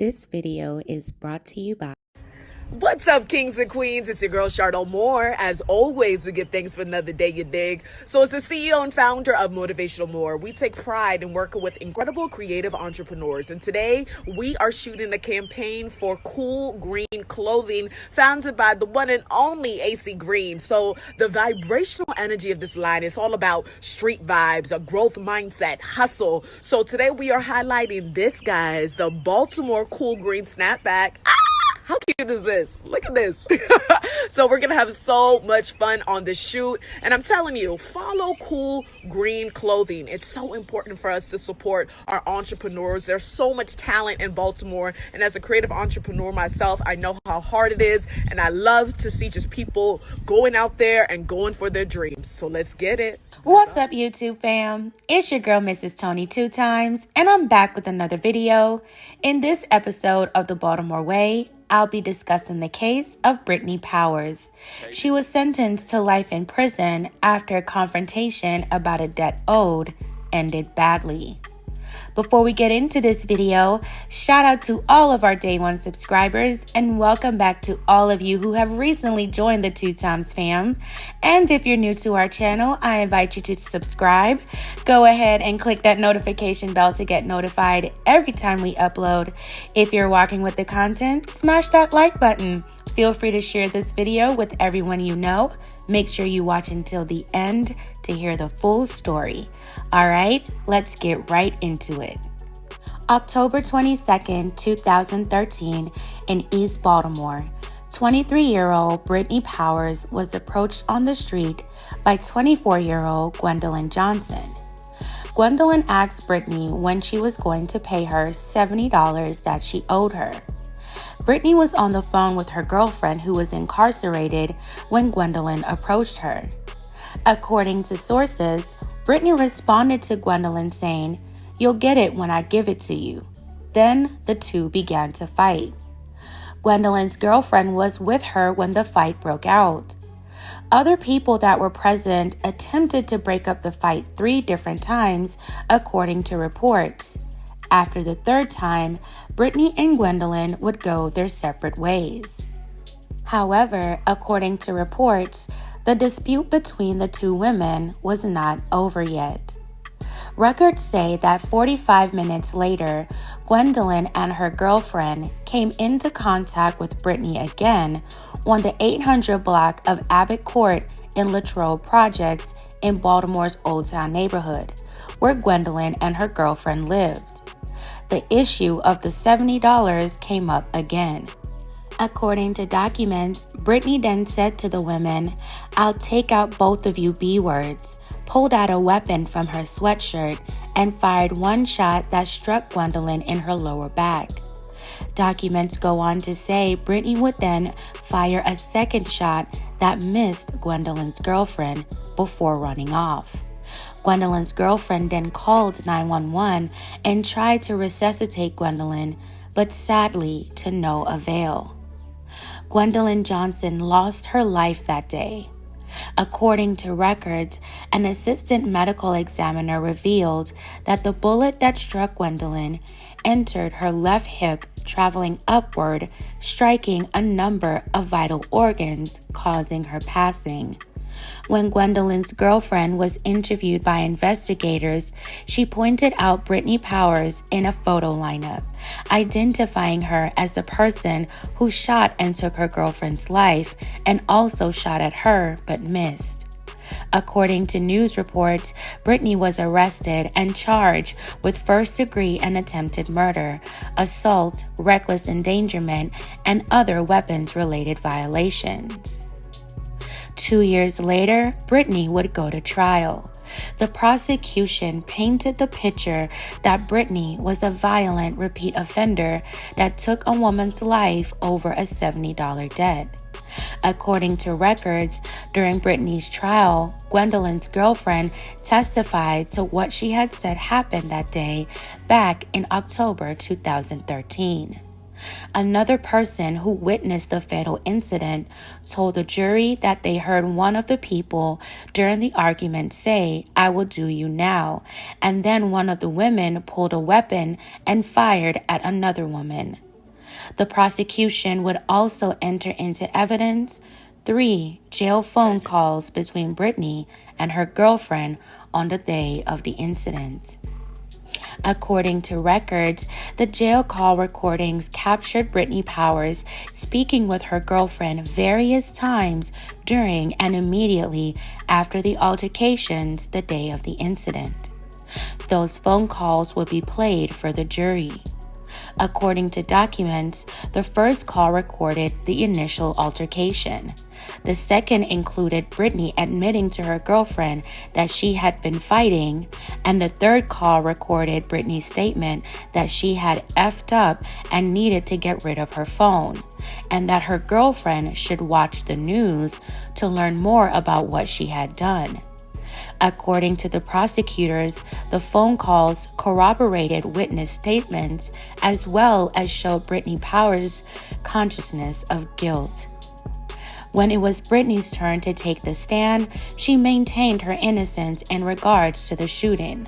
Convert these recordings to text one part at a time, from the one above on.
This video is brought to you by What's up, kings and queens? It's your girl, Charlotte Moore. As always, we give thanks for another day, you dig? So as the CEO and founder of Motivational More, we take pride in working with incredible creative entrepreneurs. And today, we are shooting a campaign for cool green clothing founded by the one and only AC Green. So the vibrational energy of this line is all about street vibes, a growth mindset, hustle. So today, we are highlighting this, guys, the Baltimore Cool Green Snapback. How cute is this? Look at this. So we're going to have so much fun on the shoot. And I'm telling you, follow cool green clothing. It's so important for us to support our entrepreneurs. There's so much talent in Baltimore. And as a creative entrepreneur myself, I know how hard it is. And I love to see just people going out there and going for their dreams. So let's get it. What's up, YouTube fam? It's your girl, Mrs. Tony 2 times, and I'm back with another video. In this episode of the Baltimore Way, I'll be discussing the case of Brittany Powers. She was sentenced to life in prison after a confrontation about a debt owed ended badly. Before we get into this video, shout out to all of our Day 1 subscribers and welcome back to all of you who have recently joined the 2 times fam. And if you're new to our channel, I invite you to subscribe. Go ahead and click that notification bell to get notified every time we upload. If you're walking with the content, smash that like button. Feel free to share this video with everyone you know. Make sure you watch until the end to hear the full story. All right, let's get right into it. October 22nd, 2013, in East Baltimore, 23-year-old Brittany Powers was approached on the street by 24-year-old Gwendolyn Johnson. Gwendolyn asked Brittany when she was going to pay her $70 that she owed her. Brittany was on the phone with her girlfriend who was incarcerated when Gwendolyn approached her. According to sources, Brittany responded to Gwendolyn saying, "You'll get it when I give it to you." Then the two began to fight. Gwendolyn's girlfriend was with her when the fight broke out. Other people that were present attempted to break up the fight 3 different times, according to reports. After the 3rd time, Brittany and Gwendolyn would go their separate ways. However, according to reports, the dispute between the 2 women was not over yet. Records say that 45 minutes later, Gwendolyn and her girlfriend came into contact with Brittany again on the 800 block of Abbott Court in Latrobe Projects in Baltimore's Old Town neighborhood, where Gwendolyn and her girlfriend lived. The issue of the $70 came up again. According to documents, Brittany then said to the women, "I'll take out both of you B words," pulled out a weapon from her sweatshirt, and fired one shot that struck Gwendolyn in her lower back. Documents go on to say Brittany would then fire a second shot that missed Gwendolyn's girlfriend before running off. Gwendolyn's girlfriend then called 911 and tried to resuscitate Gwendolyn, but sadly to no avail. Gwendolyn Johnson lost her life that day. According to records, an assistant medical examiner revealed that the bullet that struck Gwendolyn entered her left hip, traveling upward, striking a number of vital organs, causing her passing. When Gwendolyn's girlfriend was interviewed by investigators, she pointed out Brittany Powers in a photo lineup, identifying her as the person who shot and took her girlfriend's life and also shot at her but missed. According to news reports, Brittany was arrested and charged with first-degree and attempted murder, assault, reckless endangerment, and other weapons-related violations. 2 years later, Brittany would go to trial. The prosecution painted the picture that Brittany was a violent repeat offender that took a woman's life over a $70 debt. According to records, during Brittany's trial, Gwendolyn's girlfriend testified to what she had said happened that day back in October 2013. Another person who witnessed the fatal incident told the jury that they heard one of the people during the argument say, "I will do you now," and then one of the women pulled a weapon and fired at another woman. The prosecution would also enter into evidence 3 jail phone calls between Brittany and her girlfriend on the day of the incident. According to records, the jail call recordings captured Brittany Powers speaking with her girlfriend various times during and immediately after the altercations the day of the incident. Those phone calls would be played for the jury. According to documents, the first call recorded the initial altercation. The second included Brittany admitting to her girlfriend that she had been fighting, and the third call recorded Brittany's statement that she had effed up and needed to get rid of her phone, and that her girlfriend should watch the news to learn more about what she had done. According to the prosecutors, the phone calls corroborated witness statements as well as showed Brittany Powers' consciousness of guilt. When it was Brittany's turn to take the stand, she maintained her innocence in regards to the shooting.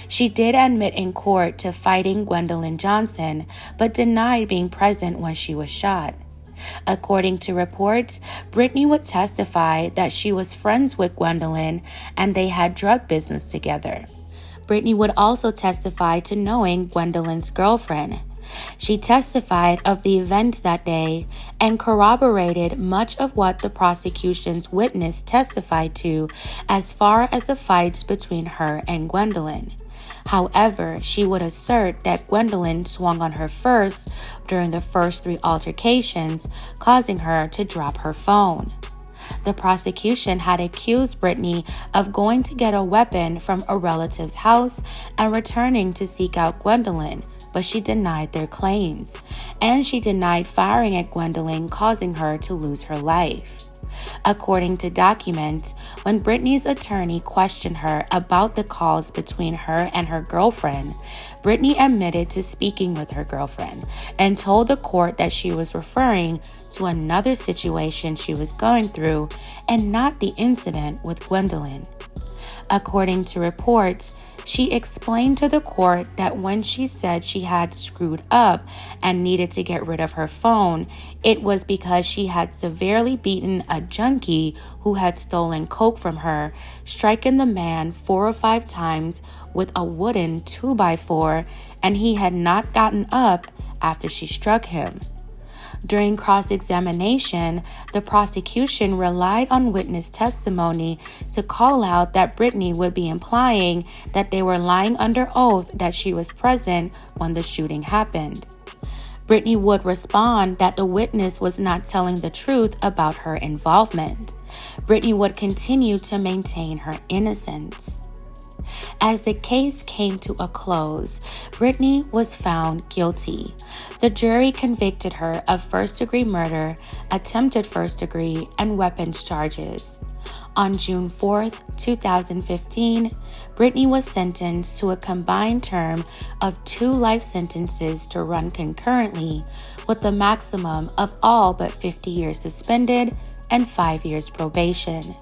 She did admit in court to fighting Gwendolyn Johnson, but denied being present when she was shot. According to reports, Brittany would testify that she was friends with Gwendolyn and they had drug business together. Brittany would also testify to knowing Gwendolyn's girlfriend. She testified of the events that day and corroborated much of what the prosecution's witness testified to as far as the fights between her and Gwendolyn. However, she would assert that Gwendolyn swung on her first during the first 3 altercations, causing her to drop her phone. The prosecution had accused Brittany of going to get a weapon from a relative's house and returning to seek out Gwendolyn, but she denied their claims, and she denied firing at Gwendolyn, causing her to lose her life. According to documents, when Brittany's attorney questioned her about the calls between her and her girlfriend, Brittany admitted to speaking with her girlfriend and told the court that she was referring to another situation she was going through and not the incident with Gwendolyn. According to reports, she explained to the court that when she said she had screwed up and needed to get rid of her phone, it was because she had severely beaten a junkie who had stolen coke from her, striking the man 4 or 5 times with a wooden 2x4, and he had not gotten up after she struck him. During cross-examination, the prosecution relied on witness testimony to call out that Brittany would be implying that they were lying under oath that she was present when the shooting happened. Brittany would respond that the witness was not telling the truth about her involvement. Brittany would continue to maintain her innocence. As the case came to a close, Brittany was found guilty. The jury convicted her of first-degree murder, attempted first-degree, and weapons charges. On June 4, 2015, Brittany was sentenced to a combined term of 2 life sentences to run concurrently, with the maximum of all but 50 years suspended and 5 years probation.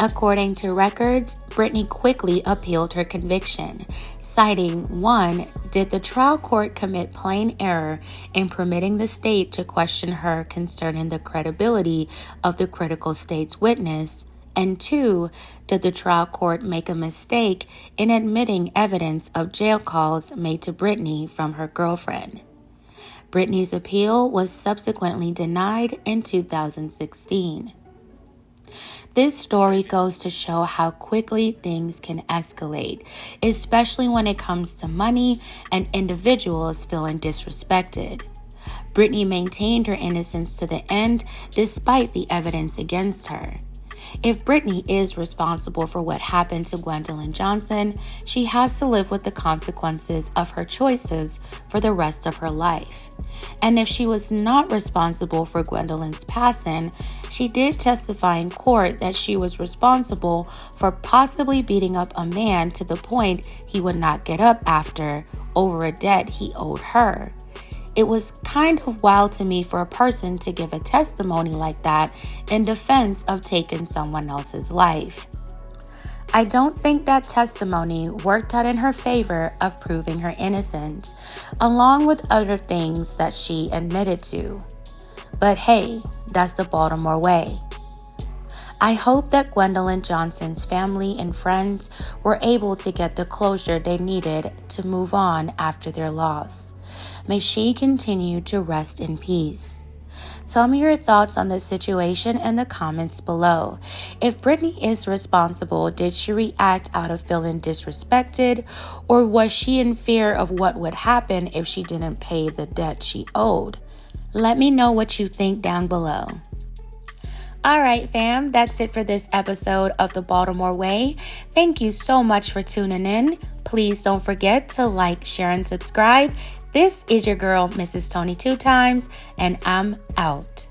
According to records, Brittany quickly appealed her conviction, citing 1. Did the trial court commit plain error in permitting the state to question her concerning the credibility of the critical state's witness? And 2. Did the trial court make a mistake in admitting evidence of jail calls made to Brittany from her girlfriend? Brittany's appeal was subsequently denied in 2016. This story goes to show how quickly things can escalate, especially when it comes to money and individuals feeling disrespected. Brittany maintained her innocence to the end despite the evidence against her. If Brittany is responsible for what happened to Gwendolyn Johnson, she has to live with the consequences of her choices for the rest of her life. And if she was not responsible for Gwendolyn's passing, she did testify in court that she was responsible for possibly beating up a man to the point he would not get up after over a debt he owed her. It was kind of wild to me for a person to give a testimony like that in defense of taking someone else's life. I don't think that testimony worked out in her favor of proving her innocence, along with other things that she admitted to. But hey, that's the Baltimore way. I hope that Gwendolyn Johnson's family and friends were able to get the closure they needed to move on after their loss. May she continue to rest in peace. Tell me your thoughts on this situation in the comments below. If Brittany is responsible, did she react out of feeling disrespected, or was she in fear of what would happen if she didn't pay the debt she owed? Let me know what you think down below. All right, fam, that's it for this episode of The Baltimore Way. Thank you so much for tuning in. Please don't forget to like, share, and subscribe. This is your girl, Mrs. Tony 2 Times, and I'm out.